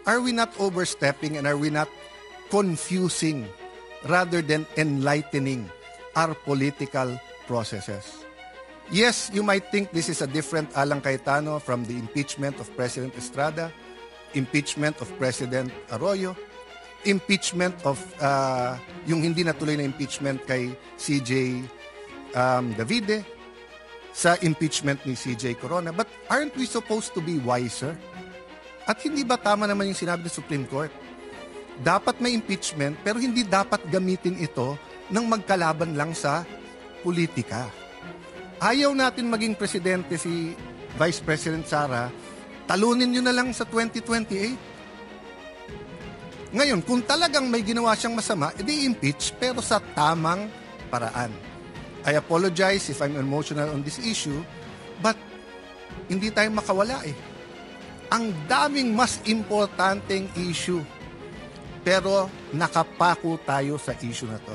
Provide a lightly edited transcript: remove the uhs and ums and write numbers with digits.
are we not overstepping and are we not confusing rather than enlightening our political processes? Yes, you might think this is a different Alan Cayetano from the impeachment of President Estrada, impeachment of President Arroyo, impeachment of yung hindi natuloy na impeachment kay CJ Davide, sa impeachment ni CJ Corona. But aren't we supposed to be wiser? At hindi ba tama naman yung sinabi ng Supreme Court? Dapat may impeachment pero hindi dapat gamitin ito ng magkalaban lang sa politika. Ayaw natin maging presidente si Vice President Sara, talunin nyo na lang sa 2028. Ngayon, kung talagang may ginawa siyang masama, edi impeach pero sa tamang paraan. I apologize if I'm emotional on this issue, but hindi tayo makawala eh. Ang daming mas importanteng issue, pero nakapako tayo sa issue na to.